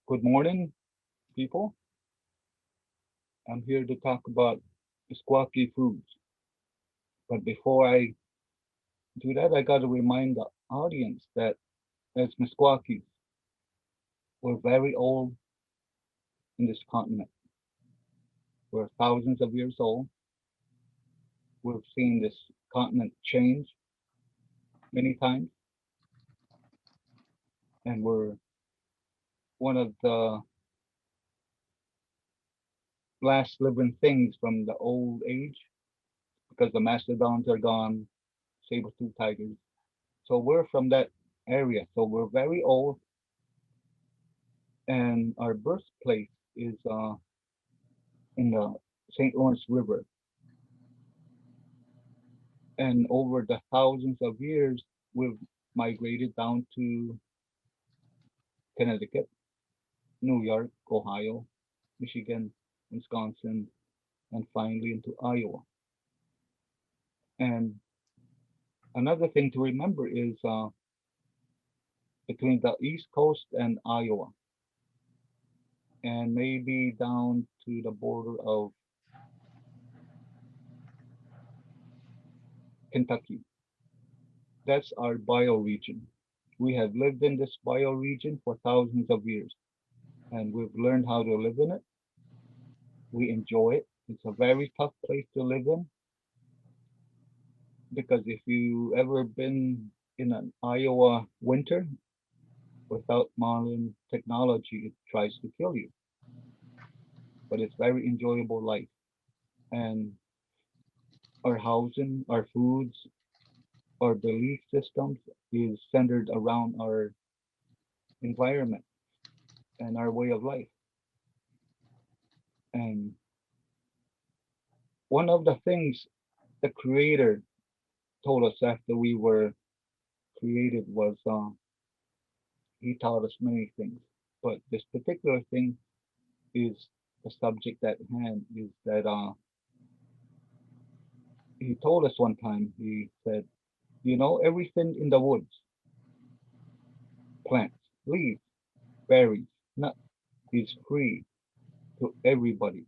Good morning, people. I'm here to talk about Meskwaki foods. But before I do that, I got to remind the audience that as Meskwakis, we're very old in this continent. We're thousands of years old. We've seen this continent change many times, and we're one of the last living things from the old age because the mastodons are gone, saber-tooth tigers. So we're from that area. So we're very old, and our birthplace is in the St. Lawrence River. And over the thousands of years, we've migrated down to Connecticut, New York, Ohio, Michigan, Wisconsin, and finally into Iowa. And another thing to remember is between the East Coast and Iowa, and maybe down to the border of Kentucky. That's our bioregion. We have lived in this bioregion for thousands of years, and we've learned how to live in it. We enjoy it. It's a very tough place to live in because if you ever been in an Iowa winter without modern technology, it tries to kill you. But it's very enjoyable life. And our housing, our foods, our belief systems is centered around our environment and our way of life. And one of the things the creator told us after we were created was he taught us many things. But this particular thing is the subject at hand is that he told us one time, he said, everything in the woods, plants, leaves, berries, nuts, is free to everybody,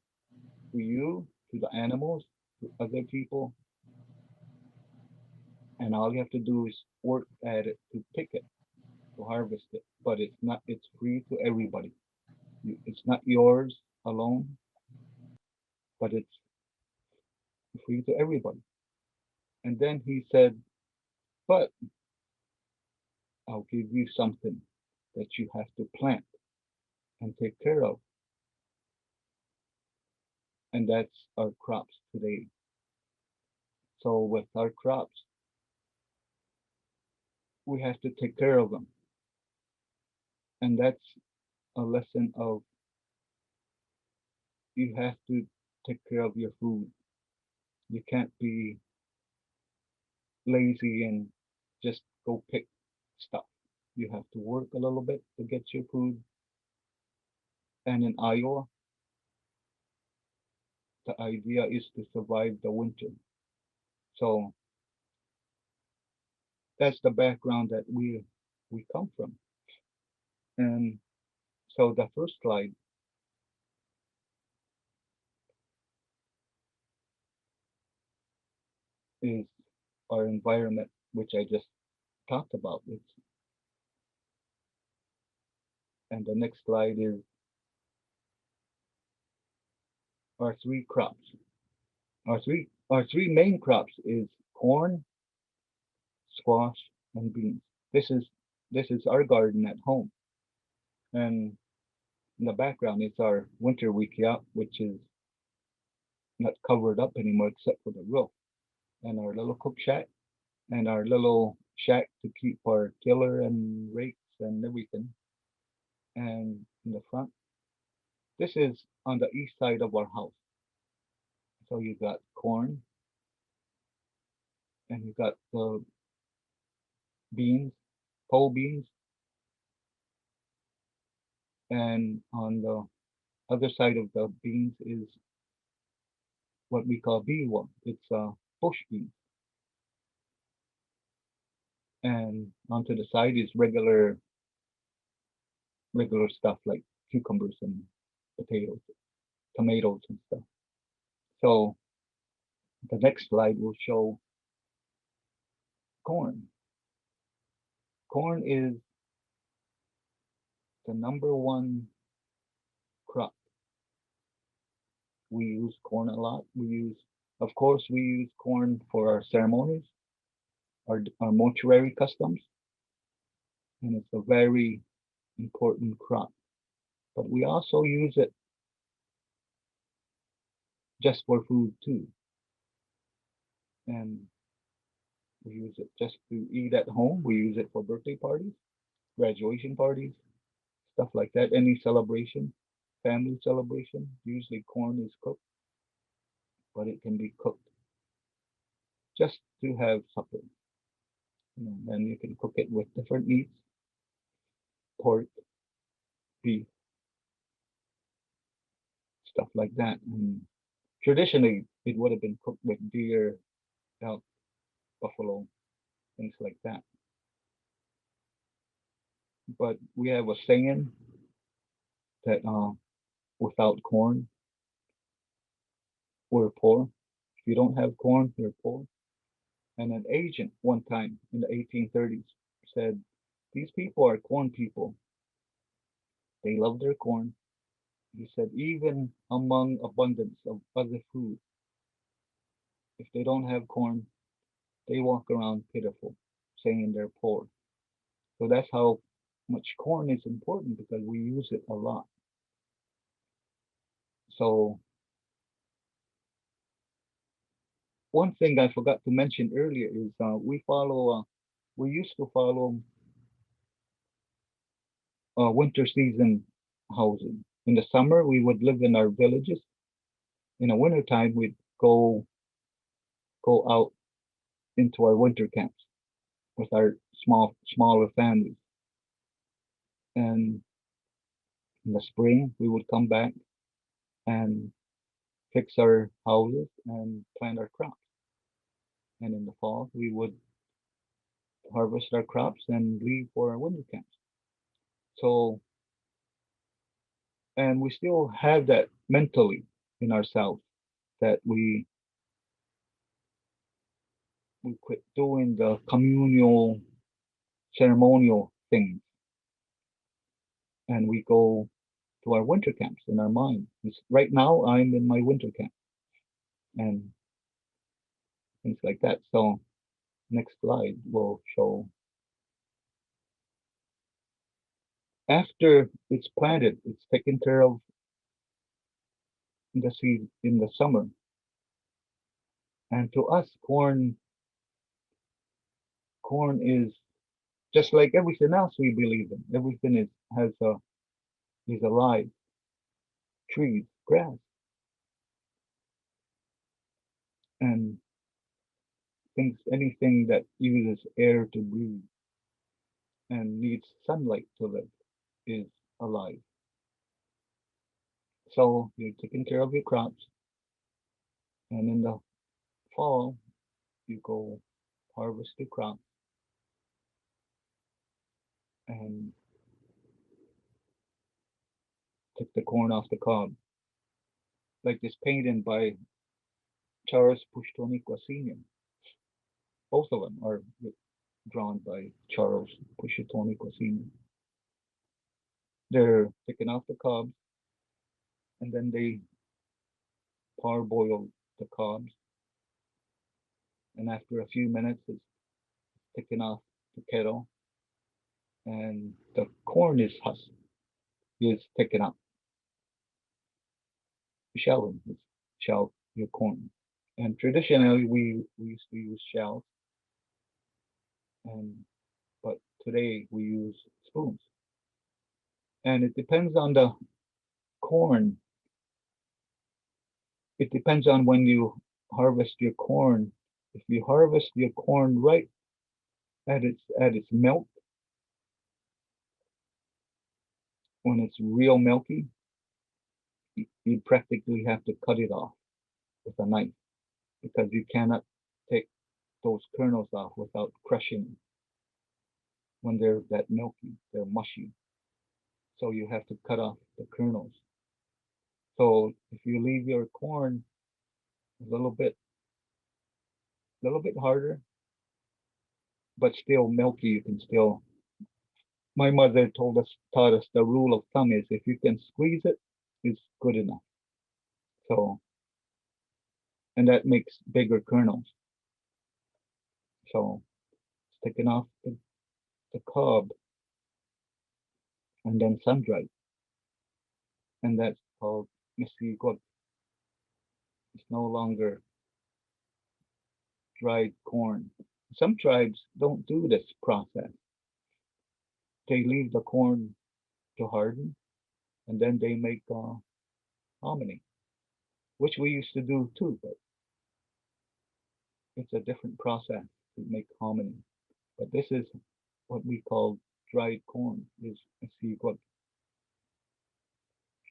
to you, to the animals, to other people, and all you have to do is work at it to pick it, to harvest it. But it's free to everybody. It's not yours alone, but it's free to everybody. And then he said, but I'll give you something that you have to plant and take care of, and that's our crops today. So with our crops, we have to take care of them, and that's a lesson of you have to take care of your food. You can't be lazy and just go pick stuff. You have to work a little bit to get your food. And in Iowa, the idea is to survive the winter. So that's the background that we come from. And so the first slide is our environment, which I just talked about. And the next slide is our three crops. Our three main crops is corn, squash, and beans. This is our garden at home. And in the background is our winter wickiup, which is not covered up anymore except for the roof, and our little cook shack, and our little shack to keep our tiller and rakes and everything. And in the front, this is on the east side of our house. So you got corn, and you got the beans, pole beans, and on the other side of the beans is what we call biwa. It's bush beans, and onto the side is regular stuff like cucumbers and potatoes, tomatoes and stuff. So the next slide will show corn. Corn is the number one crop. We use corn a lot. Of course, we use corn for our ceremonies, our mortuary customs, and it's a very important crop. But we also use it just for food too. And we use it just to eat at home. We use it for birthday parties, graduation parties, stuff like that. Any celebration, family celebration, usually corn is cooked, but it can be cooked just to have supper. And you can cook it with different meats, pork, beef, stuff like that. And traditionally, it would have been cooked with deer, elk, buffalo, things like that. But we have a saying that without corn, we're poor. If you don't have corn, you're poor. And an agent one time in the 1830s said, these people are corn people. They love their corn. He said, even among abundance of other food, if they don't have corn, they walk around pitiful, saying they're poor. So that's how much corn is important because we use it a lot. So one thing I forgot to mention earlier is we used to follow winter season housing. In the summer, we would live in our villages. In the winter time, we'd go out into our winter camps with our smaller families. And in the spring, we would come back and fix our houses and plant our crops. And in the fall, we would harvest our crops and leave for our winter camps. So, and we still have that mentally in ourselves that we quit doing the communal ceremonial things and we go to our winter camps in our mind. Right now, I'm in my winter camp and things like that. So, next slide will show after it's planted, it's taken care of in the seed in the summer. And to us, corn is just like everything else we believe in. Everything is alive. Trees, grass, and things anything that uses air to breathe and needs sunlight to live is alive. So you're taking care of your crops, and in the fall you go harvest the crop and take the corn off the cob. Like this painting by Charles Pushtonikwa Sr. Both of them are drawn by Charles Pushtonikwa Sr. They're taking off the cobs and then they parboil the cobs. And after a few minutes, it's taken off the kettle and the corn is taken up. Shelling is shell your corn. And traditionally, we used to use shells, and but today we use spoons. And it depends on the corn. It depends on when you harvest your corn. If you harvest your corn right at its milk, when it's real milky, you practically have to cut it off with a knife because you cannot take those kernels off without crushing them. When they're that milky, they're mushy. So you have to cut off the kernels. So if you leave your corn a little bit harder, but still milky, you can still. My mother taught us the rule of thumb is if you can squeeze it, it's good enough. So, and that makes bigger kernels. So, sticking off the cob and then sun dried, and that's called Meskwaki. It's no longer dried corn. Some tribes don't do this process. They leave the corn to harden, and then they make hominy, which we used to do too, but it's a different process to make hominy. But this is what we call dried corn. Is see what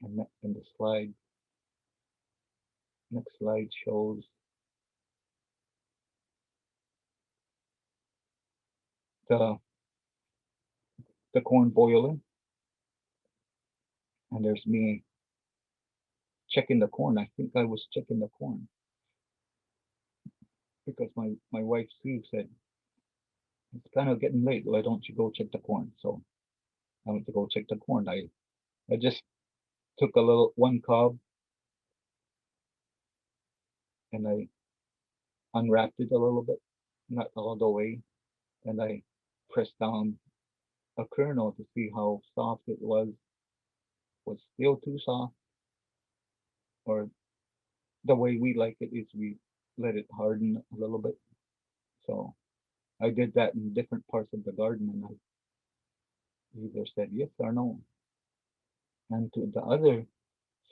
and the slide next slide shows the the corn boiling, and there's me checking the corn. I think I was checking the corn because my wife Sue said it's kind of getting late. Why don't you go check the corn? So I went to go check the corn. I just took a little one cob and I unwrapped it a little bit, not all the way, and I pressed down a kernel to see how soft it was still too soft, or the way we like it is we let it harden a little bit. So I did that in different parts of the garden, and I either said yes or no. And to the other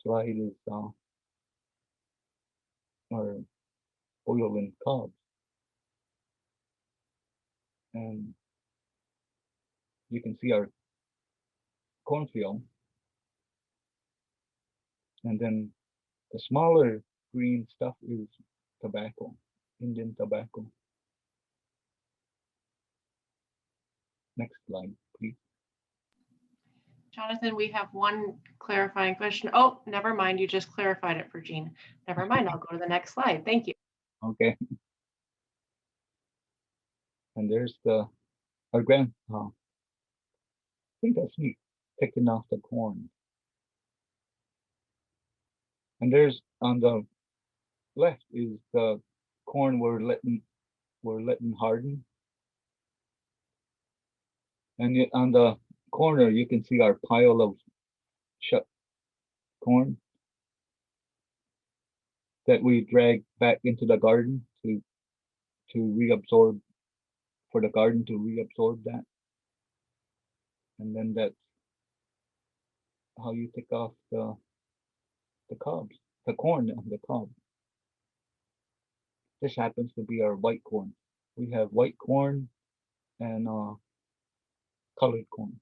slide is our oil and cobs, and you can see our cornfield, and then the smaller green stuff is tobacco, Indian tobacco. Next slide, please. Johnathan, we have one clarifying question. Oh, never mind. You just clarified it for Jean. Never mind. I'll go to the next slide. Thank you. Okay. And there's our I think that's me picking off the corn. And there's on the left is the corn we're letting harden. And on the corner you can see our pile of shut corn that we drag back into the garden to reabsorb for the garden to reabsorb that. And then that's how you take off the cobs, the corn on the cob. This happens to be our white corn. We have white corn and colored corn.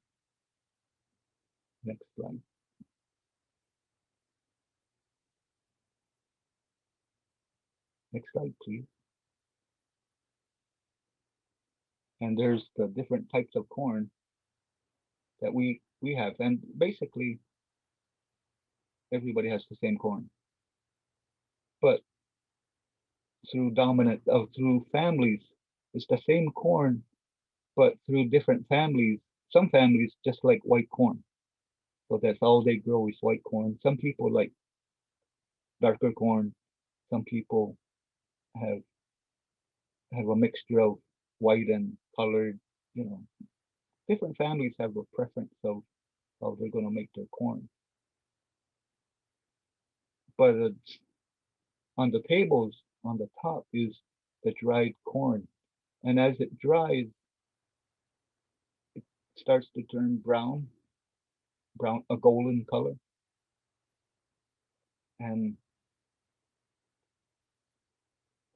Next slide. Next slide, please. And there's the different types of corn that we have, and basically everybody has the same corn, but through families, it's the same corn, but through different families. Some families just like white corn, so that's all they grow is white corn. Some people like darker corn. Some people have have a mixture of white and colored. You know, different families have a preference of how they're going to make their corn. But on the tables on the top is the dried corn, and as it dries, it starts to turn brown, a golden color, and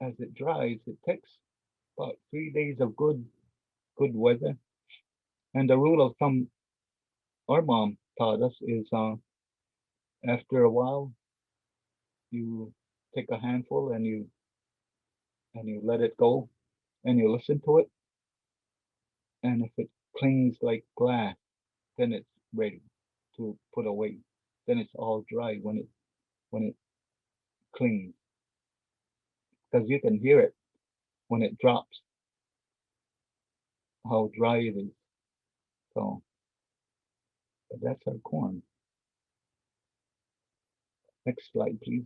as it dries, it takes about 3 days of good weather. And the rule of thumb our mom taught us is after a while you take a handful and you let it go and you listen to it, and if it clings like glass, then it's ready. to put away. Then it's all dry when it clings, because you can hear it when it drops, how dry it is. So but that's our corn. Next slide, please.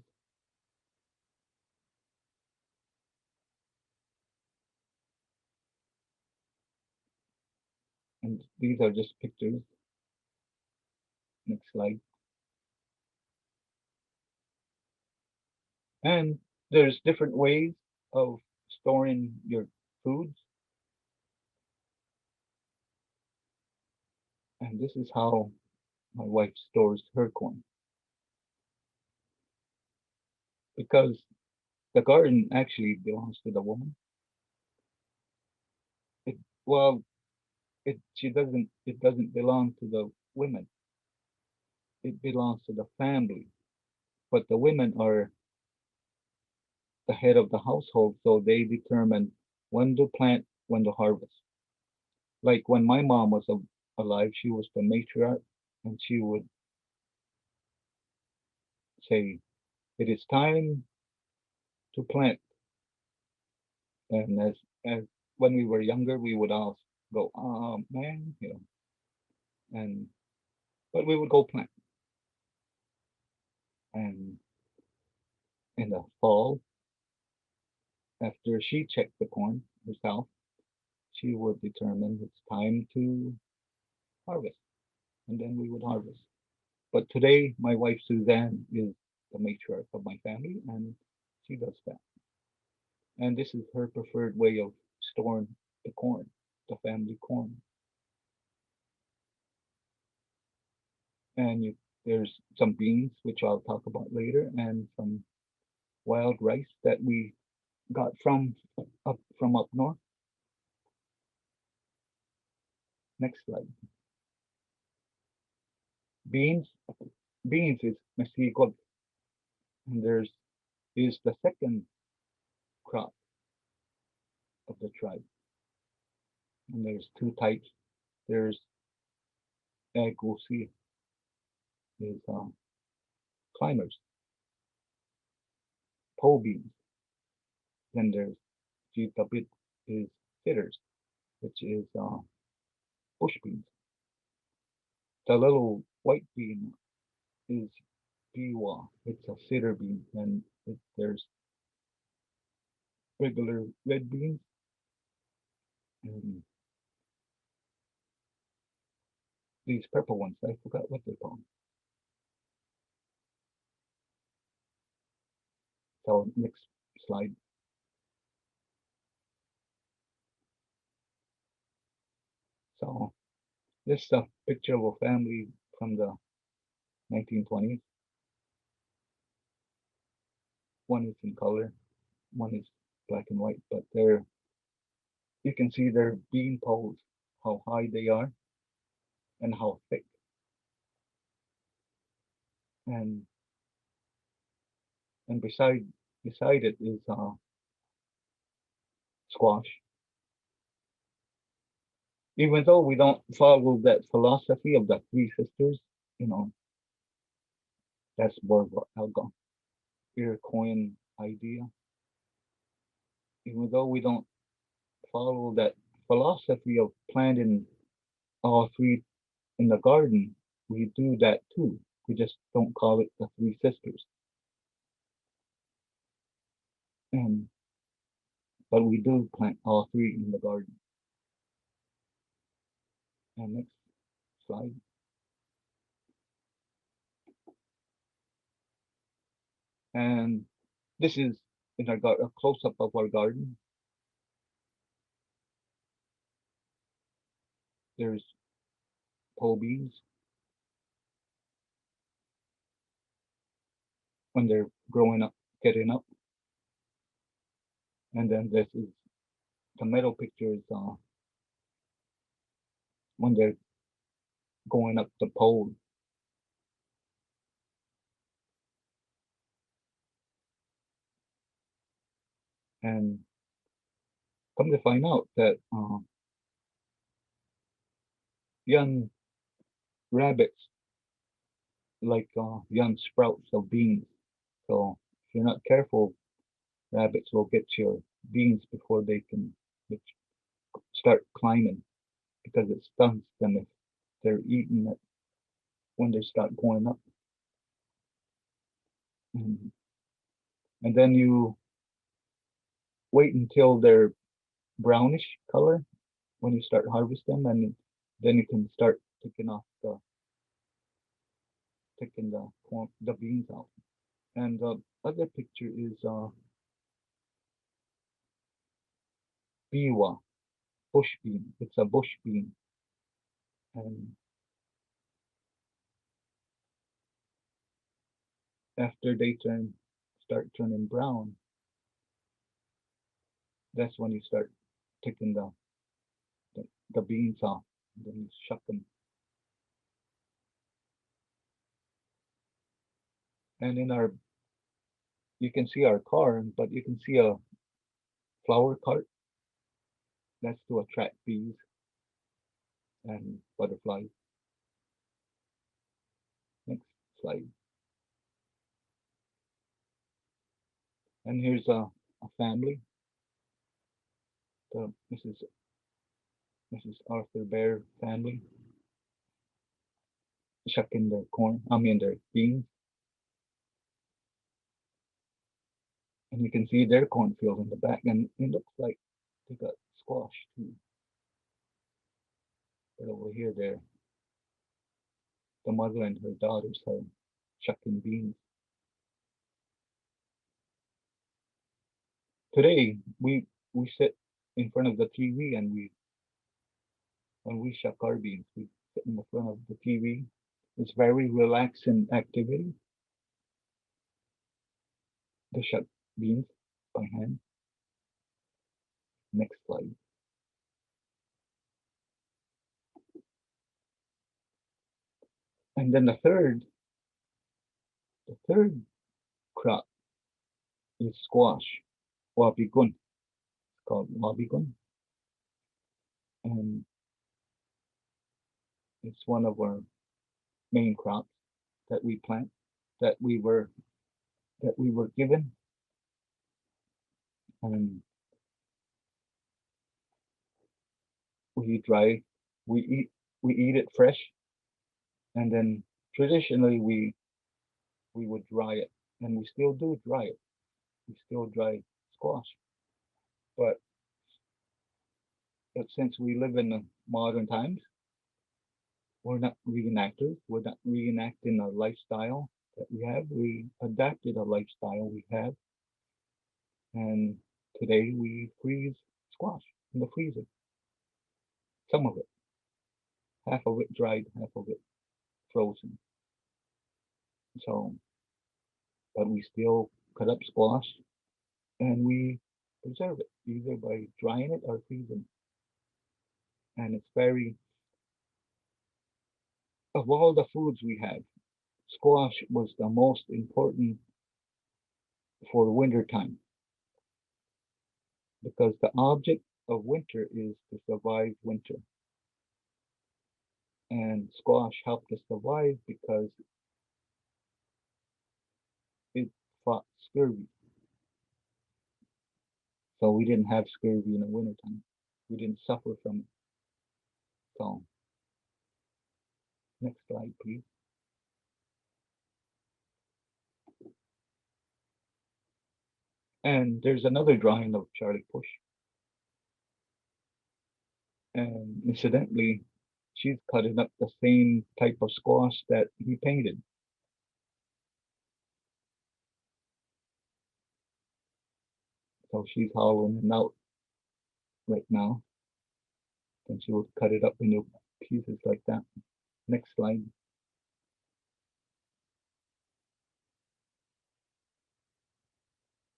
And these are just pictures. Next slide. And there's different ways of storing your foods. And this is how my wife stores her corn. Because the garden actually belongs to the woman. It, well, it doesn't belong to the women. It belongs to the family. But the women are the head of the household, so they determine when to plant, when to harvest. Like when my mom was alive, she was the matriarch, and she would say, "It is time to plant." And as when we were younger, we would all go, man," and but we would go plant. And in the fall, after she checked the corn herself, she would determine it's time to harvest, and then we would harvest. But today, my wife Suzanne is the matriarch of my family, and she does that. And this is her preferred way of storing the corn, the family corn. And there's some beans, which I'll talk about later, and some wild rice that we got from up north. Next slide. Beans, beans is Meskwaki, and there's is the second crop of the tribe. And there's two types. There's Agusi is climbers, pole beans. Then there's Jitabit is sitters, which is bush beans. The little white bean is biwa. It's a sitter bean, and there's regular red beans and these purple ones. I forgot what they're called. So next slide. So this is a picture of a family from the 1920s. One is in color, one is black and white, but you can see their bean poles, how high they are and how thick. And and beside it is squash. Even though we don't follow that philosophy of the three sisters, you know, that's more of an Iroquoian idea. Even though we don't follow that philosophy of planting all three in the garden, we do that too. We just don't call it the three sisters. And but we do plant all three in the garden. And next slide. And this is in a close up of our garden. There's pole beans when they're growing up, getting up. And then this is the middle picture is when they're going up the pole. And come to find out that young rabbits like young sprouts of beans. So if you're not careful, rabbits will get your beans before they can start climbing because it stuns them if they're eating it when they start going up. And, and then you wait until they're brownish color when you start harvest them, and then you can start taking the beans out. And the other picture is biwa, bush bean. It's a bush bean, and after they start turning brown, that's when you start taking the, the beans off. And then you shuck them, and in our you can see our car, but you can see a flower cart. That's to attract bees and butterflies. Next slide. And here's a family. The Mrs. Arthur Bear family shucking their corn. I mean their beans, and you can see their cornfield in the back, and it looks like they got squash too. But over here, the mother and her daughters are shucking beans. Today, we sit in front of the TV and when we shuck our beans, we sit in the front of the TV. It's very relaxing activity to shuck beans by hand. Next slide. And then the third crop is squash, wabigun. It's called wabigun, and it's one of our main crops that we plant that we were that we were given, and we dry we eat it fresh, and then traditionally we would dry it, and we still do dry it. We still dry squash, but since we live in the modern times, we're not reenacting a lifestyle that we have. We adapted a lifestyle we have, and today we freeze squash in the freezer. Some of it, half of it dried, half of it frozen. So, but we still cut up squash and we preserve it either by drying it or freezing. And it's very, of all the foods we have, squash was the most important for winter time because the object of winter is to survive winter. And squash helped us survive because it fought scurvy. So we didn't have scurvy in the wintertime. We didn't suffer from it. So next slide, please. And there's another drawing of Charlie Push. And incidentally, she's cutting up the same type of squash that he painted. So she's hollowing it out right now. Then she will cut it up into pieces like that. Next slide.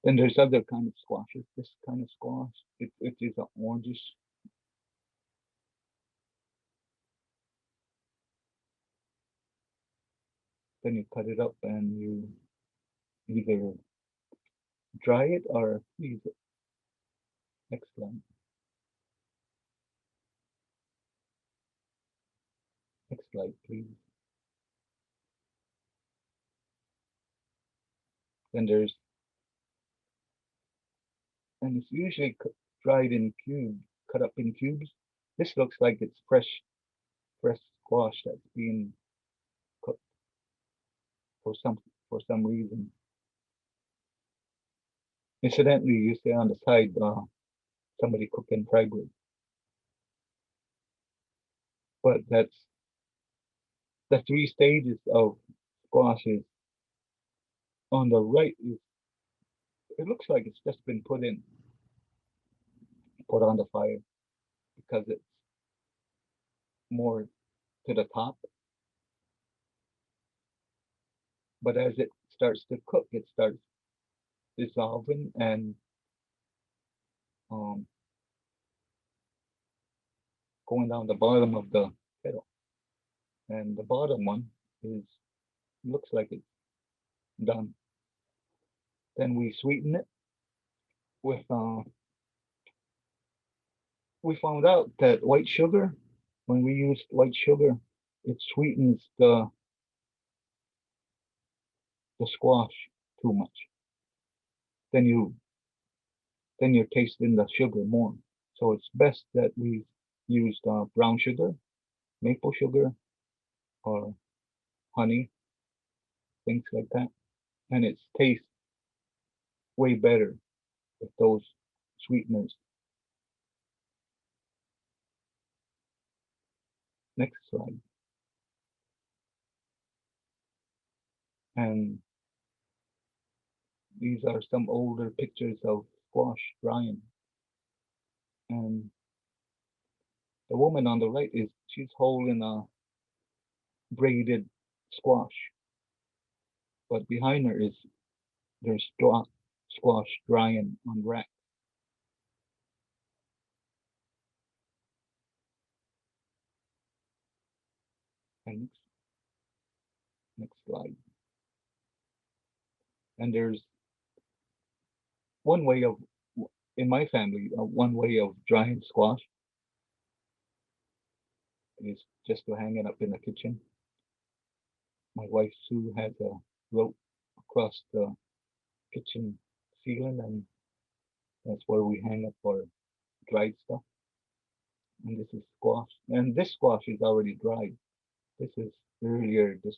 Then there's other kind of squashes. This kind of squash, it is an orangish. Then you cut it up and you either dry it or freeze it. Next slide. Next slide, please. Then there's, and it's usually dried in cubes, cut up in cubes. This looks like it's fresh squash that's being cooked for some reason. Incidentally, you see on the side somebody cooking fried grapes, but that's the three stages of squashes. On the right is, it looks like it's just been put on the fire because it's more to the top. But as it starts to cook, it starts dissolving and um, going down the bottom of the kettle. And the bottom one is looks like it's done. Then we sweeten it with. We found out that white sugar, when we use white sugar, it sweetens the squash too much. Then you're tasting the sugar more. So it's best that we used brown sugar, maple sugar, or honey, things like that, and it tastes way better with those sweeteners. Next slide. And these are some older pictures of squash drying. And the woman on the right she's holding a braided squash, but behind her is there's squash drying on rack. And next slide. And there's one way of in my family, one way of drying squash is just to hang it up in the kitchen. My wife Sue has a rope across the kitchen ceiling, and that's where we hang up our dried stuff. And this is squash, and this squash is already dried. This is earlier this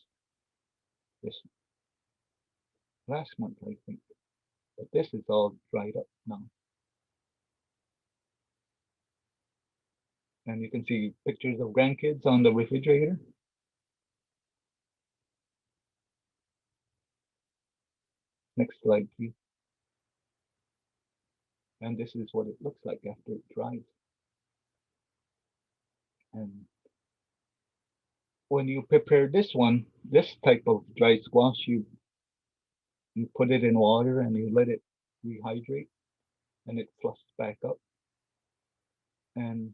last month, I think. But this is all dried up now. And you can see pictures of grandkids on the refrigerator. Next slide, please. And this is what it looks like after it dries. And when you prepare this type of dried squash, you put it in water and you let it rehydrate, and it flushes back up. And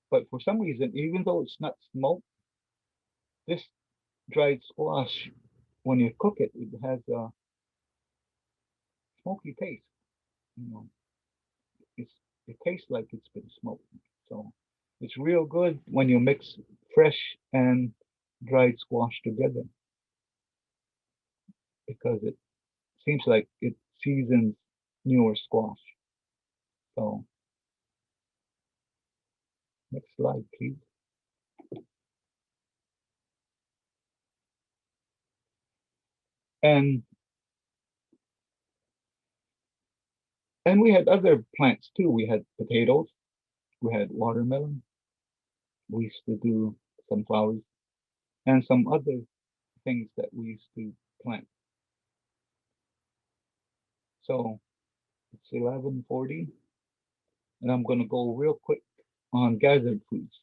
but for some reason, even though it's not smoked, this dried squash, when you cook it, it has a smoky taste. You know, it's it tastes like it's been smoked. So it's real good when you mix fresh and dried squash together because it seems like it seasons newer squash. So next slide, please. And and we had other plants too. We had potatoes, we had watermelon, we used to do sunflowers, and some other things that we used to plant. So it's 11:40, and I'm gonna go real quick on gathered foods.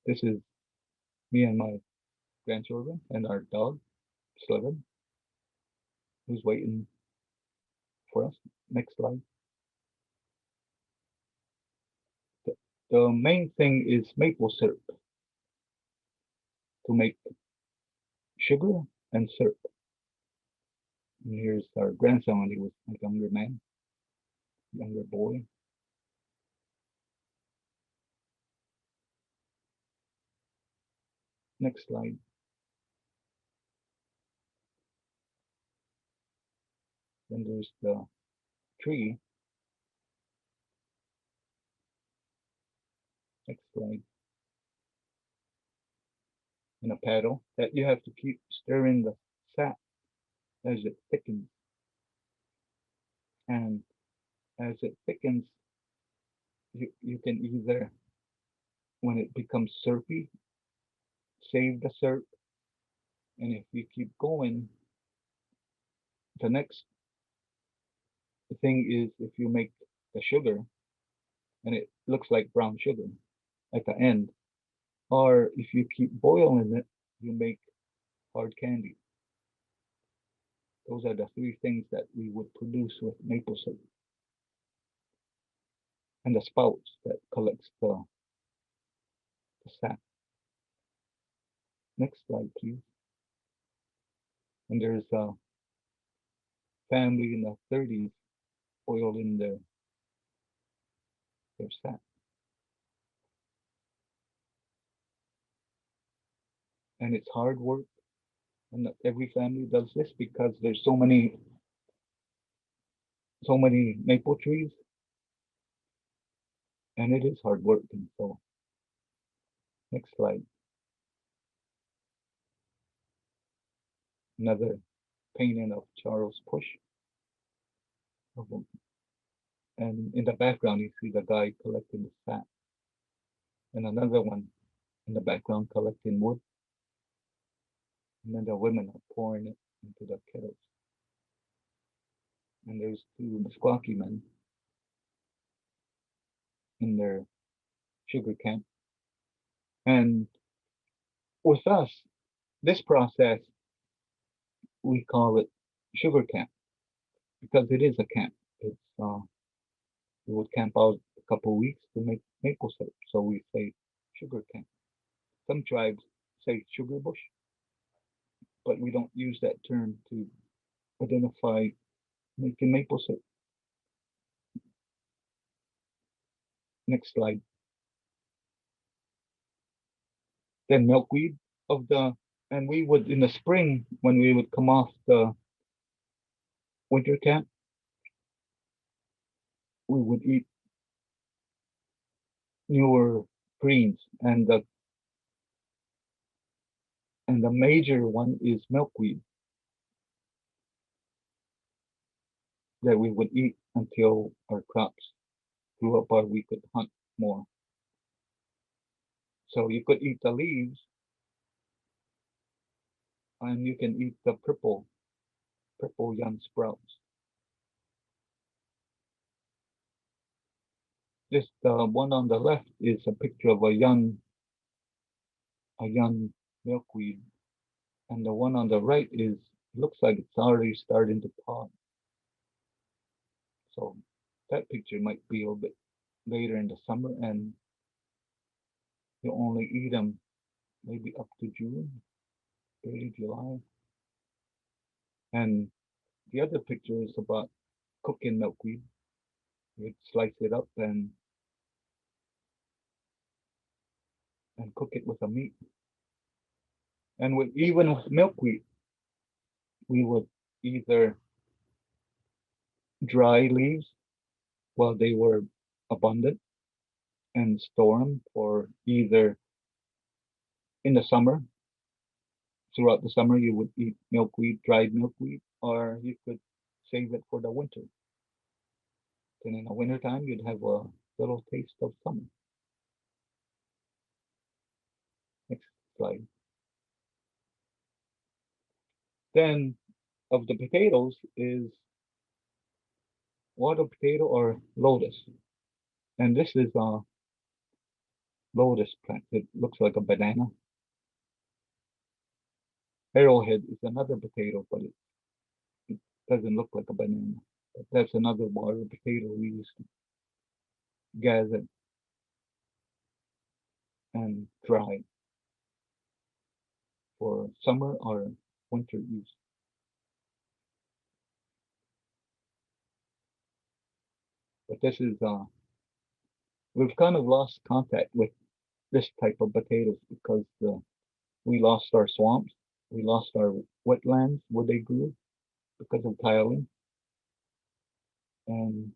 This is me and my grandchildren and our dog, Slevin, who's waiting for us. Next slide. The, the main thing is maple syrup to make sugar and syrup. And here's our grandson when he was a younger man, younger boy. Next slide. Then there's the tree. Next slide. And a paddle that you have to keep stirring the sap as it thickens. And as it thickens, you can either, when it becomes syrupy, save the syrup. And if you keep going, the next thing is if you make the sugar and it looks like brown sugar at the end, or if you keep boiling it, you make hard candy. Those are the three things that we would produce with maple syrup. And the spouts that collects the sap. Next slide, please. And there's a family in the 30s boiling their sap. And it's hard work. And not every family does this because there's so many maple trees. And it is hard work. And so, next slide. Another painting of Charles Push. And in the background, you see the guy collecting the sap. And another one in the background collecting wood. And then the women are pouring it into the kettles. And there's two Meskwaki men in their sugar camp. And with us, this process, we call it sugar camp because it is a camp. It's we would camp out a couple of weeks to make maple syrup, so we say sugar camp. Some tribes say sugar bush, but we don't use that term to identify making maple syrup. Next slide. Then milkweed and we would in the spring when we would come off the winter camp, we would eat newer greens, and the major one is milkweed that we would eat until our crops grew up or we could hunt more. So you could eat the leaves and you can eat the purple young sprouts. This the one on the left is a picture of a young milkweed, and the one on the right looks like it's already starting to pod. So that picture might be a little bit later in the summer, and you only eat them maybe up to June, early July. And the other picture is about cooking milkweed. You'd slice it up and cook it with a meat. And even with milkweed, we would either dry leaves while they were abundant and store them for either in the summer. Throughout the summer, you would eat milkweed, dried milkweed, or you could save it for the winter. Then in the wintertime, you'd have a little taste of summer. Next slide. Then of the potatoes is water potato or lotus. And this is a lotus plant. It looks like a banana. Arrowhead is another potato, but it doesn't look like a banana. But that's another water potato we used to gather and dry for summer or winter use. But this is we've kind of lost contact with this type of potatoes because we lost our swamps, we lost our wetlands where they grew because of tiling, And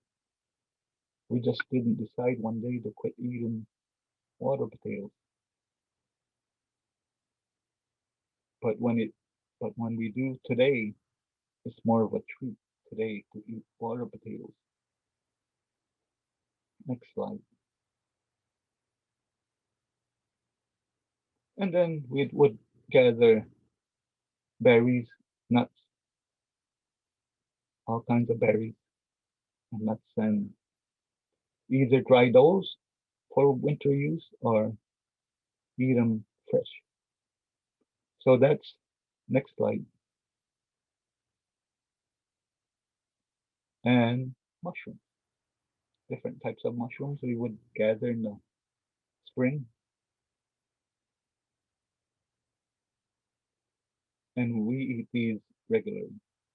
we just didn't decide one day to quit eating water potatoes. But when it, but when we do today, it's more of a treat today to eat water potatoes. Next slide. And then we would gather berries, nuts, all kinds of berries and nuts, and either dry those for winter use or eat them fresh. So that's next slide. And mushrooms, different types of mushrooms we would gather in the spring, and we eat these regularly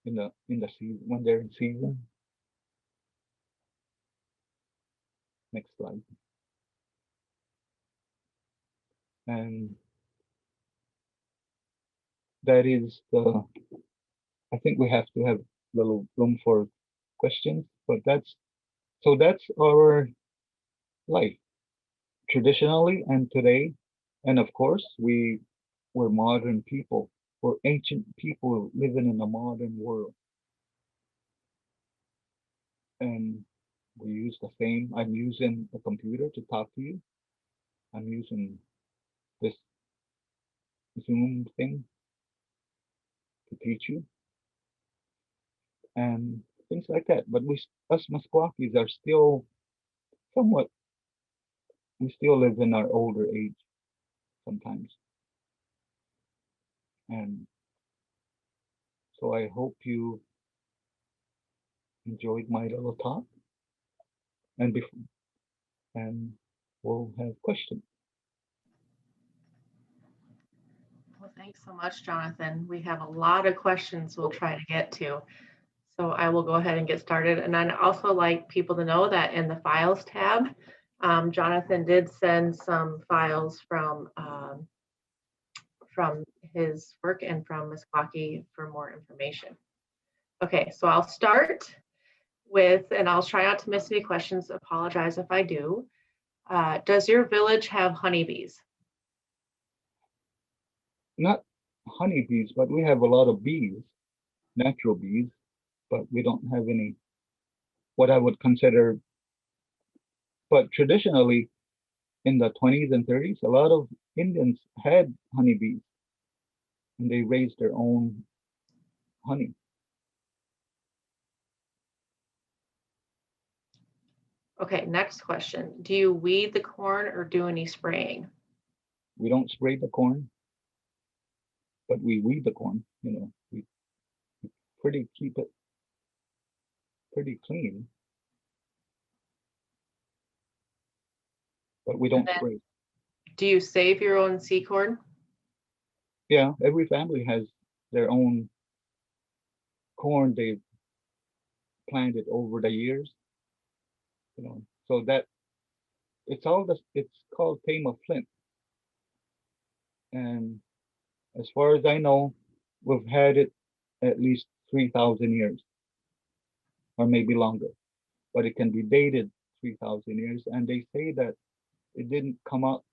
in the season when they're in season. Next slide. And that is the. I think we have to have little room for questions, but that's our life traditionally and today, and of course we're modern people. We're ancient people living in a modern world, and we use the same. I'm using a computer to talk to you. I'm using this Zoom thing to teach you, and things like that. But us Meskwakis are still somewhat. We still live in our older age sometimes, and so I hope you enjoyed my little talk, and before and we'll have questions. Well, thanks so much, Johnathan. We have a lot of questions we'll try to get to. So I will go ahead and get started. And I'd also like people to know that in the files tab, Johnathan did send some files from his work and from Meskwaki for more information. Okay, so I'll start with, and I'll try not to miss any questions. Apologize if I do. Does your village have honeybees? Not honeybees, but we have a lot of bees, natural bees, but we don't have any what I would consider. But traditionally, in the 20s and 30s, a lot of Indians had honeybees and they raised their own honey. Okay, next question. Do you weed the corn or do any spraying? We don't spray the corn, but we weed the corn. We pretty keep it pretty clean, but we And don't then spray. do you save your own seed corn? Yeah, every family has their own corn they've planted over the years. So that it's called Tama Flint, and as far as I know, we've had it at least 3,000 years or maybe longer, but it can be dated 3,000 years. And they say that it didn't come up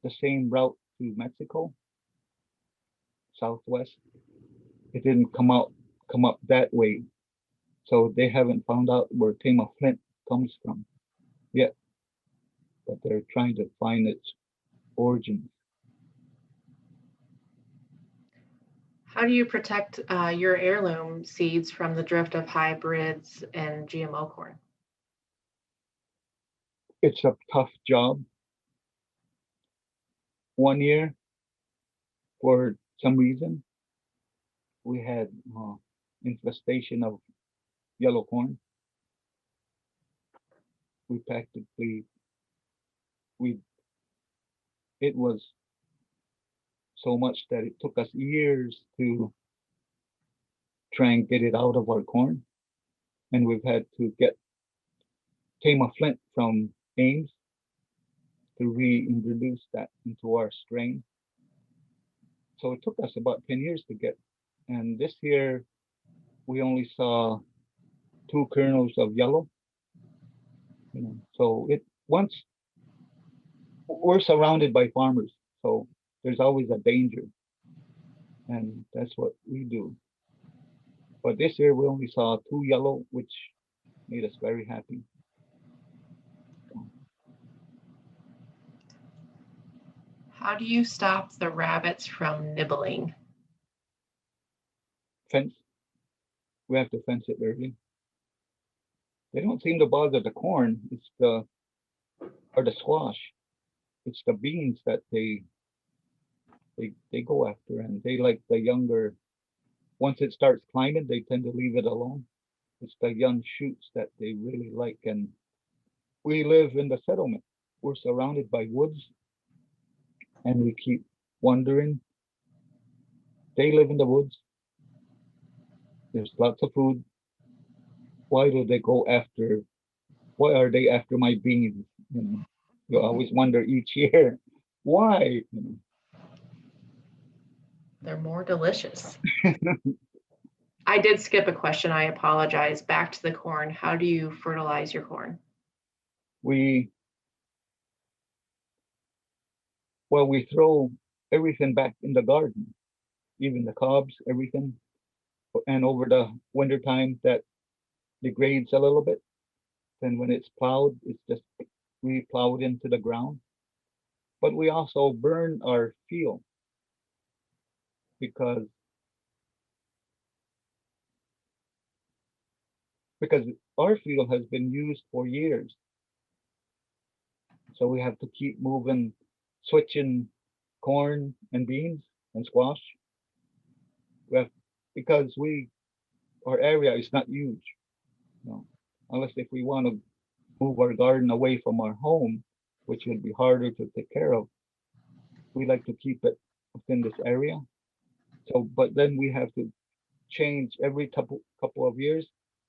the same route to Mexico, southwest. It didn't come up that way. So they haven't found out where Tama Flint comes from yet, but they're trying to find its origins. How do you protect your heirloom seeds from the drift of hybrids and GMO corn? It's a tough job. One year, for some reason, we had infestation of yellow corn. We practically we it was so much that it took us years to try and get it out of our corn, and we've had to get Tama Flint from Ames to reintroduce that into our strain. So it took us about 10 years to get, and this year we only saw 2 kernels of yellow. So it once we're surrounded by farmers, so there's always a danger, and that's what we do. But this year we only saw 2 yellow, which made us very happy. How do you stop the rabbits from nibbling? Fence. We have to fence it early. They don't seem to bother the corn. It's the squash. It's the beans that they go after, and they like the younger. Once it starts climbing, they tend to leave it alone. It's the young shoots that they really like, and we live in the settlement. We're surrounded by woods, and we keep wondering. They live in the woods. There's lots of food. Why do they go after? Why are they after my beans? You always wonder each year, why? They're more delicious. I did skip a question. I apologize. Back to the corn. How do you fertilize your corn? We throw everything back in the garden, even the cobs, everything. And over the winter time, that degrades a little bit. Then when it's plowed, it's just re-plowed into the ground. But we also burn our field because our field has been used for years. So we have to keep moving, switching corn and beans and squash. We have, because our area is not huge, unless if we want to move our garden away from our home, which would be harder to take care of. We like to keep it within this area. So, but then we have to change every couple of years.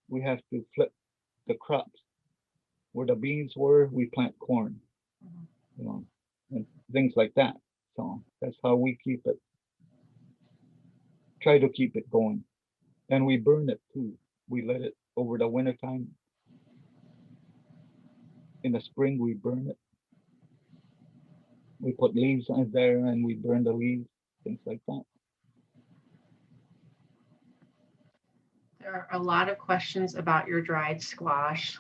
We have to flip the crops. Where the beans were, we plant corn, and things like that. So that's how we try to keep it going. And we burn it too. We let it over the winter time. In the spring, we burn it. We put leaves on there and we burn the leaves, things like that. There are a lot of questions about your dried squash.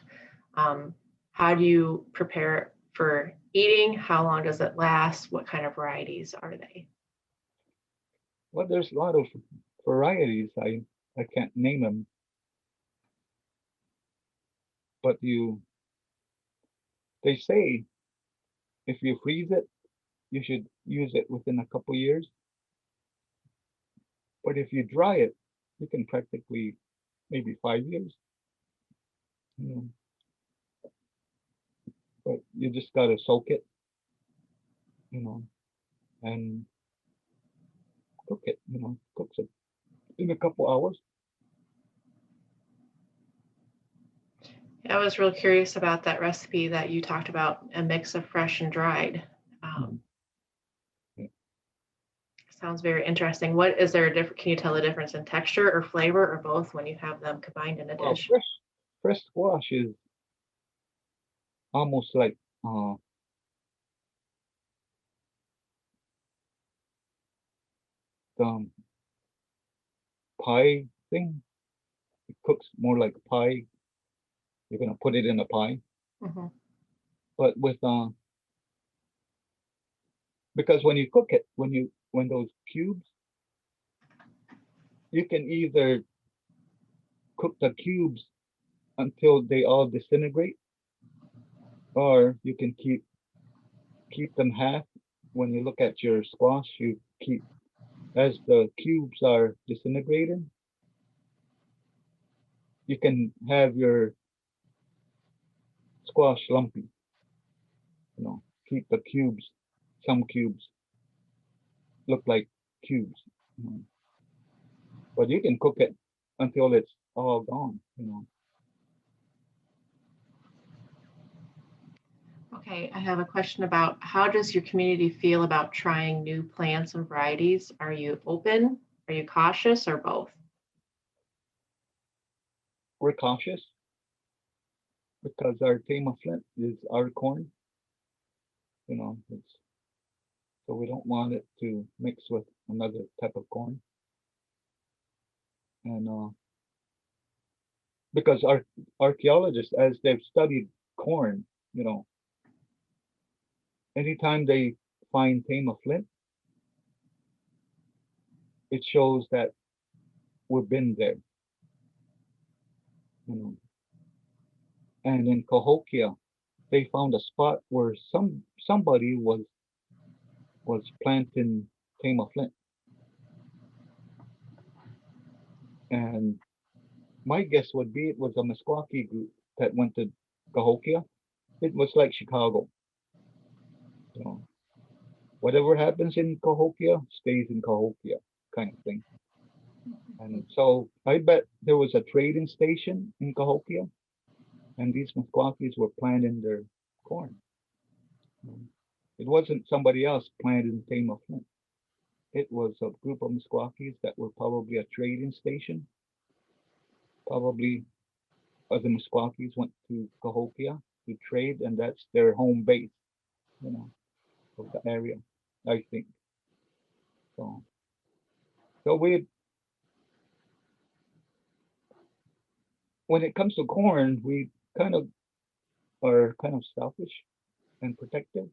How do you prepare it for eating? How long does it last? What kind of varieties are they? Well, there's a lot of varieties. I can't name them, but they say if you freeze it, you should use it within a couple years. But if you dry it, you can practically maybe 5 years. But you just gotta soak it, and cook it. Cooks it in a couple hours. I was real curious about that recipe that you talked about, a mix of fresh and dried. Yeah. Sounds very interesting. What is there a different? Can you tell the difference in texture or flavor or both when you have them combined in a Well, dish? fresh squash is almost like the pie thing. It cooks more like pie. You're gonna put it in a pie, Mm-hmm. but with because when you cook it, when those cubes, you can either cook the cubes until they all disintegrate, or you can keep them half. When you look at your squash, you keep as the cubes are disintegrating, you can have your squash lumpy. Keep the cubes. Some cubes look like cubes, but you can cook it until it's all gone. Okay, I have a question about how does your community feel about trying new plants and varieties? Are you open? Are you cautious or both? we're cautious because our Tama flint is our corn. It's so we don't want it to mix with another type of corn. And because our archaeologists, as they've studied corn, you know, anytime they find Tama flint, it shows that we've been there, you know. And in Cahokia, they found a spot where somebody was planting Tama flint. And my guess would be it was a Meskwaki group that went to Cahokia. It was like Chicago. You know, whatever happens in Cahokia stays in Cahokia, kind of thing. And so I bet there was a trading station in Cahokia, and these Meskwakis were planting their corn. It wasn't somebody else planting Tama flint. It was a group of Meskwakis that were probably a trading station. Probably other Meskwakis went to Cahokia to trade, and that's their home base, you know, of the area, I think. So, so when it comes to corn, we kind of are kind of selfish and protective.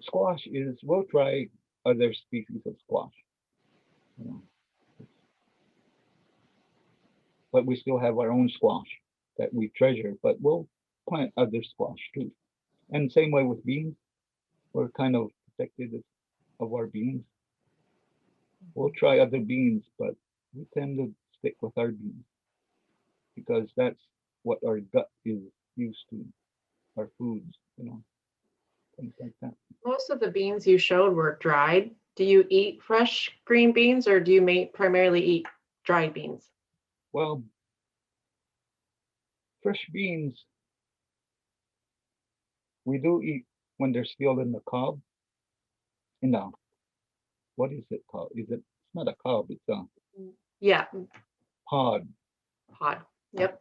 Squash is, we'll try other species of squash, you know, but we still have our own squash that we treasure, but we'll plant other squash too. And same way with beans, we're kind of protected of our beans. We'll try other beans, but we tend to stick with our beans because that's what our gut is used to, our foods, things like that. Most of the beans you showed were dried. Do you eat fresh green beans or do you primarily eat dried beans? Well, fresh beans we do eat when they're still in the cob. In the what is it called? It's not a cob, it's a Yeah, pod. pod. Yep.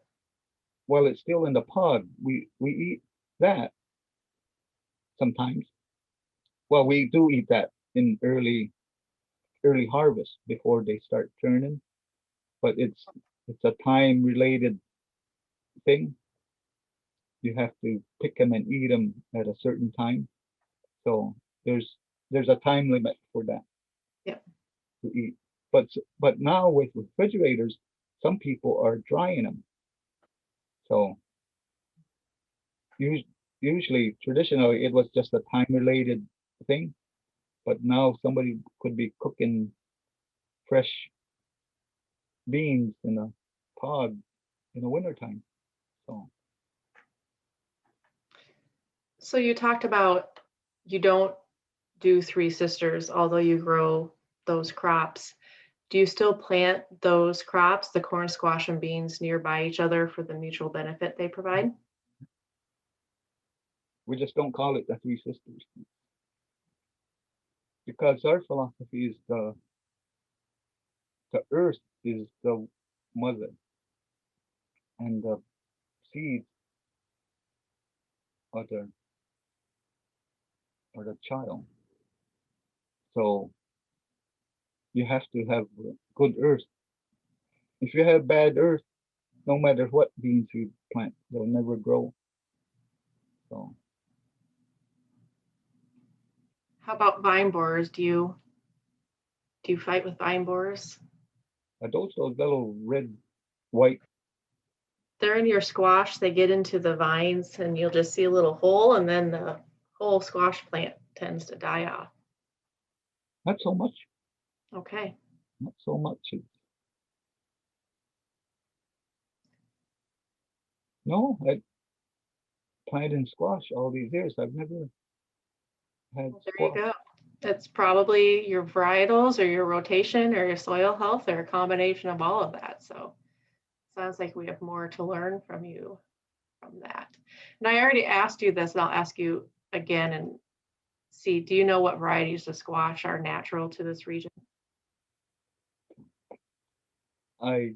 While it's still in the pod, we eat that sometimes. Well, we do eat that in early harvest before they start turning, but it's a time related thing. You have to pick them and eat them at a certain time. So there's a time limit for that Yep. to eat. But now with refrigerators, some people are drying them. So us- usually, traditionally, it was just a time related thing. But now somebody could be cooking fresh beans in a pod in the wintertime. So So you talked about you don't do Three Sisters, although you grow those crops. Do you still plant those crops, the corn, squash, and beans, nearby each other for the mutual benefit they provide? we just don't call it the Three Sisters because our philosophy is the earth is the mother and the seeds are the child. So you have to have good earth. If you have bad earth, no matter what beans you plant, they'll never grow. So How about vine borers? Do you fight with vine borers? those little red, white. They're in your squash, they get into the vines and you'll just see a little hole and then the whole squash plant tends to die off. Not so much. Okay. Not so much. No, I planted squash all these years. I've never had Well, there you squash. go. It's probably your varietals or your rotation or your soil health or a combination of all of that. So sounds like we have more to learn from you from that. And I already asked you this, and I'll ask you again and see, do you know what varieties of squash are natural to this region? I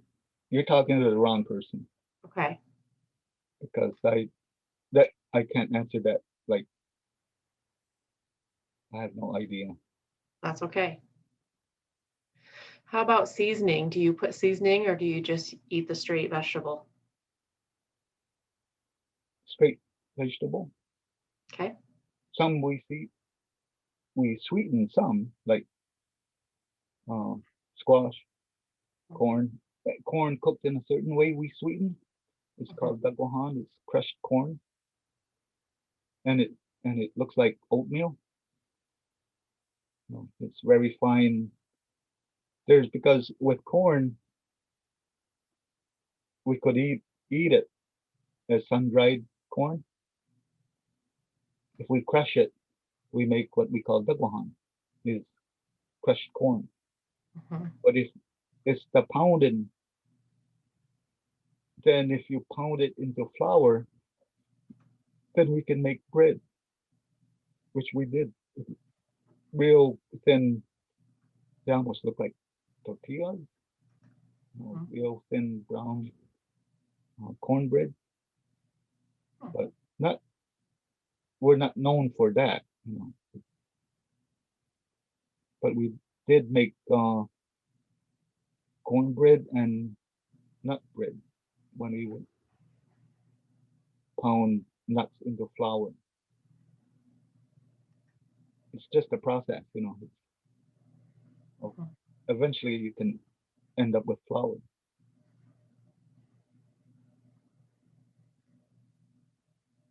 You're talking to the wrong person Okay, because I can't answer that. Like I have no idea. that's okay. How about seasoning? Do you put seasoning or do you just eat the straight vegetable? Straight vegetable. Okay. Some we sweeten some like uh, squash, corn. Corn cooked in a certain way we sweeten. It's Mhm. called dagohan. It's crushed corn, and it looks like oatmeal. It's very fine. There's because with corn we could eat it as sun-dried corn. If we crush it, we make what we call dagohan, is crushed corn. Mhm. But if it's the pounded, then if you pound it into flour, then we can make bread, which we did. Real thin, they almost look like tortillas, Mhm. real thin brown cornbread. Hmm. But not we're not known for that. But we did make cornbread and nut bread when we would pound nuts into flour. It's just a process. Of- Mhm. Eventually, you can end up with flour.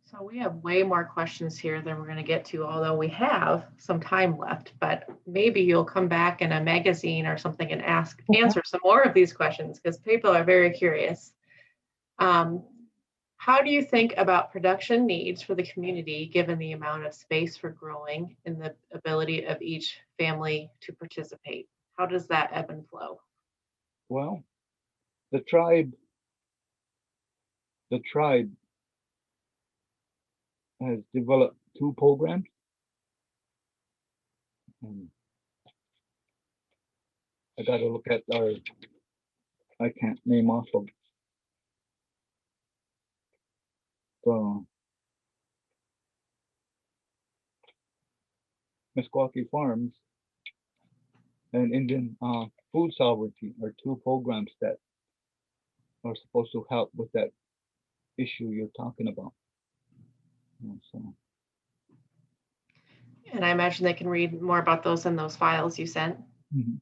So we have way more questions here than we're going to get to, although we have some time left, but maybe you'll come back in a magazine or something and answer some more of these questions because people are very curious. Um, how do you think about production needs for the community given the amount of space for growing and the ability of each family to participate? How does that ebb and flow? Well, the tribe has developed two programs. And I got to look at our. I can't name off of the Meskwaki Farms and Indian food sovereignty are two programs that are supposed to help with that issue you're talking about. So, And I imagine they can read more about those in those files you sent. mhm.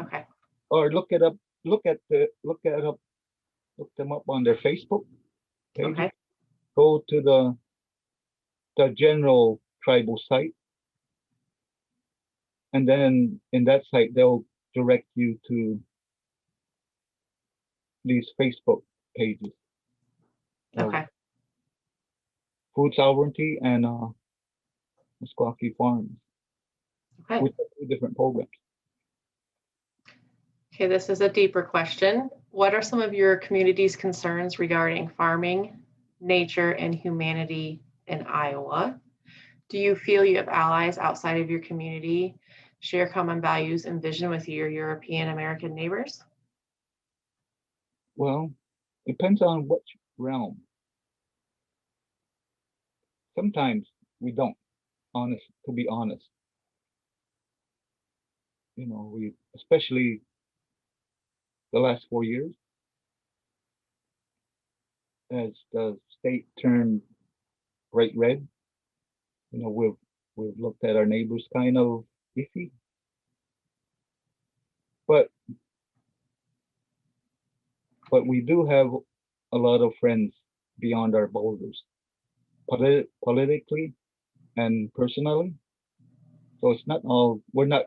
Okay. Or look it up. Look them up on their Facebook pages. Okay. Go to the general tribal site, and then in that site they'll direct you to these Facebook pages of Okay. food sovereignty and Meskwaki Farms, Okay. which are two different programs. Okay, this is a deeper question. What are some of your community's concerns regarding farming, nature, and humanity in Iowa? Do you feel you have allies outside of your community, share common values and vision with your European American neighbors? Well, depends on which realm. Sometimes we don't. Honest, to be honest, we especially the last 4 years as the state turned bright red. We've looked at our neighbors kind of iffy, but we do have a lot of friends beyond our borders, politically and personally. So it's not all we're not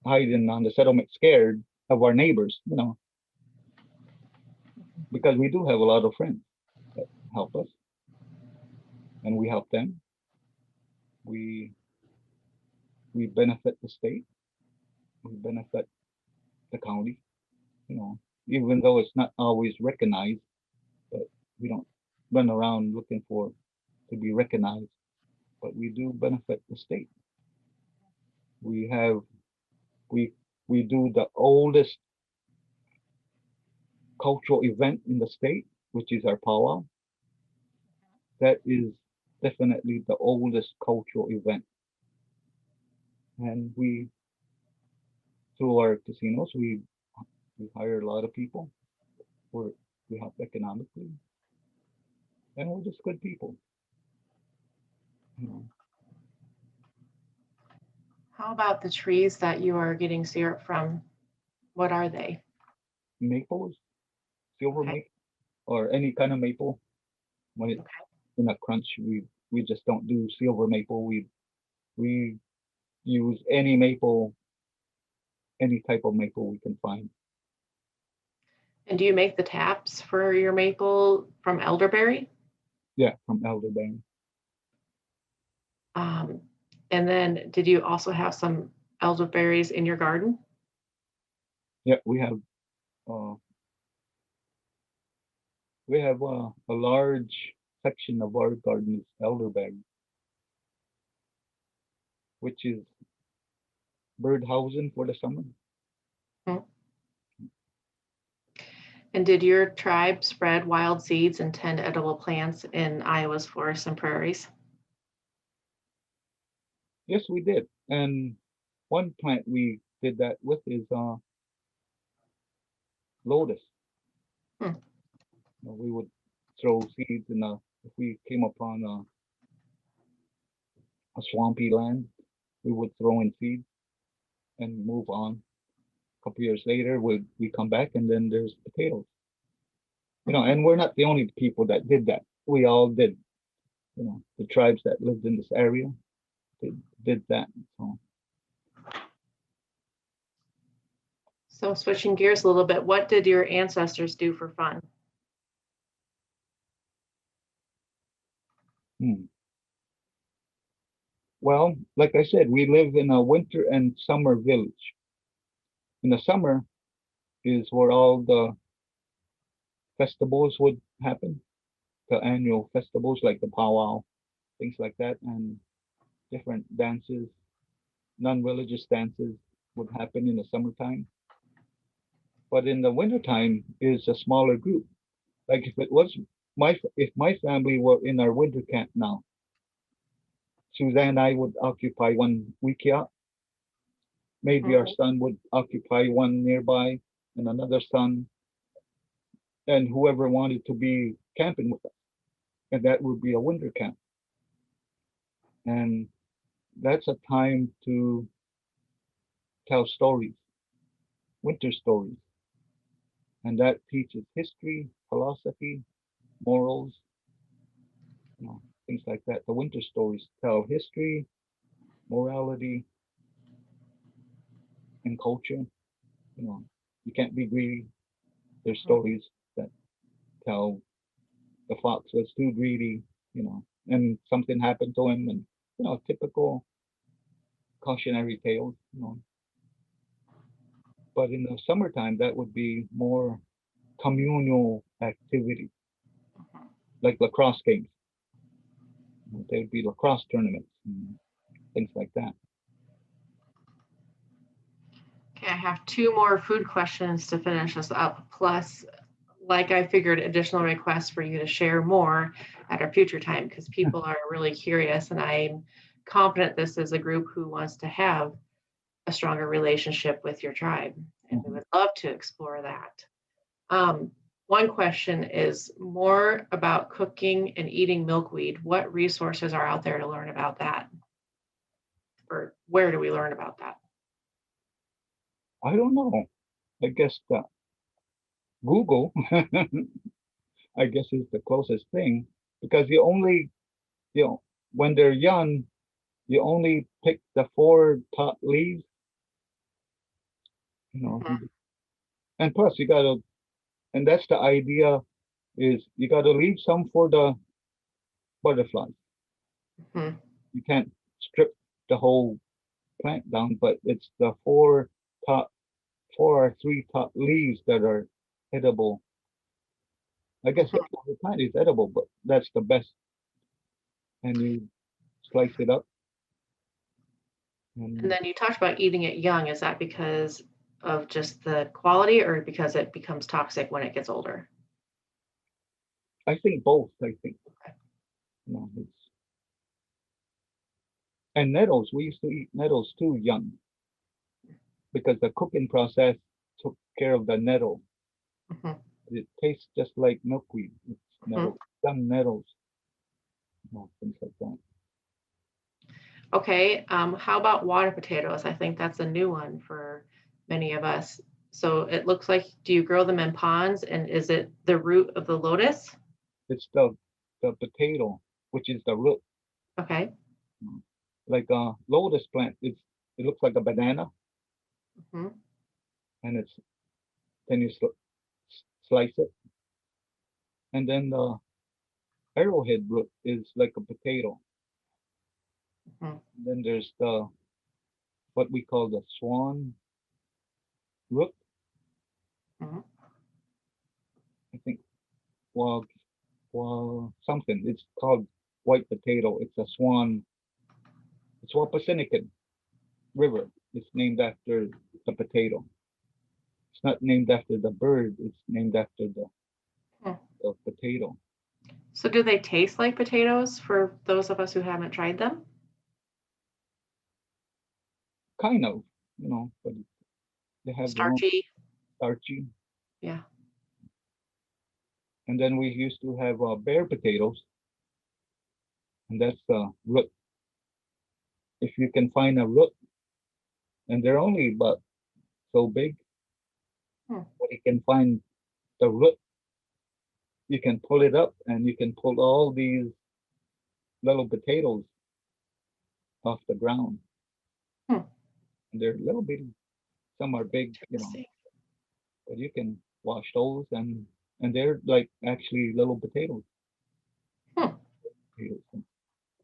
hiding on the settlement scared of our neighbors, because we do have a lot of friends that help us and we help them. We we benefit the state, we benefit the county, you know, even though it's not always recognized, but we don't run around looking for to be recognized, but we do benefit the state. We have we we do the oldest cultural event in the state, which is our powwow. That is definitely the oldest cultural event. And we, through our casinos, we hire a lot of people. We're, we help economically, and we're just good people. You know, How about the trees that you are getting syrup from? What are they? maples, silver Okay. maple, or any kind of maple. When it's Okay. in a crunch, we just don't do silver maple. We use any maple, any type of maple we can find. And do you make the taps for your maple from elderberry? Yeah, from elderberry. Um, and then did you also have some elderberries in your garden? Yeah, uh, we have a large section of our garden is elderberry, which is bird housing for the summer. Hmm. And did your tribe spread wild seeds and tend edible plants in Iowa's forests and prairies? Yes, we did. And one plant we did that with is lotus. Hmm. We would throw seeds in if we came upon a swampy land, we would throw in seeds and move on. A couple years later, we come back and then there's potatoes. And we're not the only people that did that. We all did. The tribes that lived in this area did that. So So switching gears a little bit, what did your ancestors do for fun? hmm. Well, like I said, we live in a winter and summer village. In the summer is where all the festivals would happen, the annual festivals like the powwow, things like that, and different dances, non-religious dances would happen in the summertime. But in the wintertime is a smaller group. Like if my family were in our winter camp now, Suzanne and I would occupy one wickiup. Maybe our Mhm. son would occupy one nearby, and another son, and whoever wanted to be camping with us, and that would be a winter camp. And that's a time to tell stories, winter stories, and that teaches history, philosophy, morals, things like that. The winter stories tell history, morality, and culture. You know, you can't be greedy. There's stories that tell the fox was too greedy, and something happened to him, and typical cautionary tales. But in the summertime, that would be more communal activity, like lacrosse games. There'd be lacrosse tournaments and things like that. Okay, I have two more food questions to finish us up. Plus, like I figured, additional requests for you to share more at a future time because people are really curious, and I'm confident this is a group who wants to have a stronger relationship with your tribe, and we Mhm. would love to explore that. One question is more about cooking and eating milkweed. What resources are out there to learn about that? Or where do we learn about that? I don't know. I guess Google, I guess, is the closest thing because you know, when they're young, you only pick the four top leaves, you know, Mhm, and plus and that's the idea is you gotta leave some for the butterflies. mhm, You can't strip the whole plant down, but it's the top, four or three top leaves that are edible. I guess mhm. the whole plant is edible, but that's the best. And you slice it up, And and then you talked about eating it young. Is that because of just the quality, or because it becomes toxic when it gets older? I think both. I think it's and nettles. We used to eat nettles too young because the cooking process took care of the nettle. Mhm, It tastes just like milkweed. It's mhm. nettle, some nettles, things like that. Okay, how about water potatoes? I think that's a new one for many of us. So it looks like, do you grow them in ponds, and is it the root of the lotus? It's the potato, which is the root, Okay. mm, like a lotus plant. It looks like a banana, Mhm, and it's then you slice it, and then the arrowhead root is like a potato. mhm, Then there's the what we call the swan root. mhm. I think something. It's called white potato. It's a swan. It's Wapasynican River. It's named after the potato. It's not named after the bird. It's named after Hmm. the potato. So do they taste like potatoes for those of us who haven't tried them? Kind of, but they have their own Starchy? starchy. Yeah. And then we used to have bear potatoes, and that's the root. If you can find a root, and they're only about so big, Hmm. but you can find the root, you can pull it up, and you can pull all these little potatoes off the ground. Hmm. And they're little bitty. Some are big, Interesting. but you can wash those, and they're like actually little Hmm. potatoes.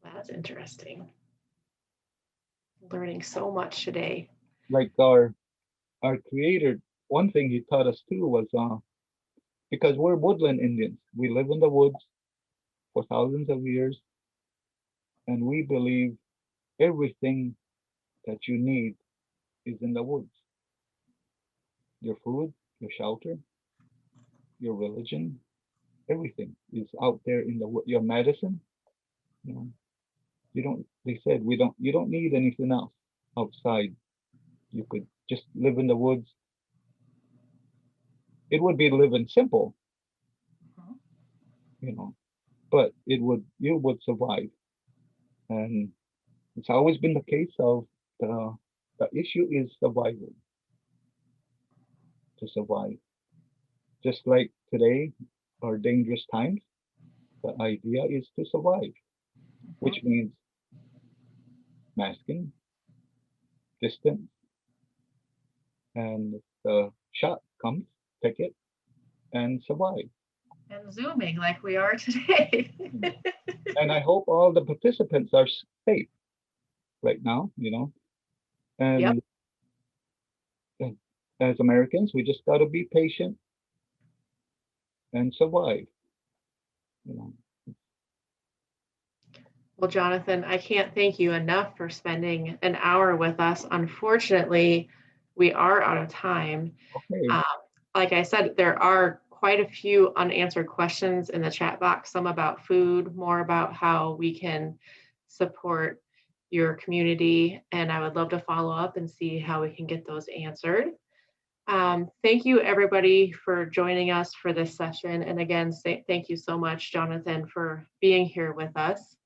That's interesting. Learning so much today. Like our creator, one thing he taught us too was because we're woodland Indians, we live in the woods for thousands of years, and we believe everything that you need is in the woods. Your food, your shelter, your religion, everything is out there in the wood. Your medicine, you know, you don't. They said we don't. You don't need anything else outside. You could just live in the woods. It would be living simple, Mhm. you know, but you would survive. And it's always been the case of the issue is survival, to survive. Just like today, our dangerous times, the idea is to survive, which Mhm. means masking, distance, and if the shot comes, take it and survive. And Zooming like we are today. You know. And I hope all the participants are safe right now, Yep. and as Americans, we just got to be patient and survive, you know. Well, Jonathan, I can't thank you enough for spending an hour with us. Unfortunately, we are out of time. Okay. Um, like I said, there are quite a few unanswered questions in the chat box, some about food, more about how we can support your community. And I would love to follow up and see how we can get those answered. Thank you, everybody, for joining us for this session. And again, thank you so much, Jonathan, for being here with us.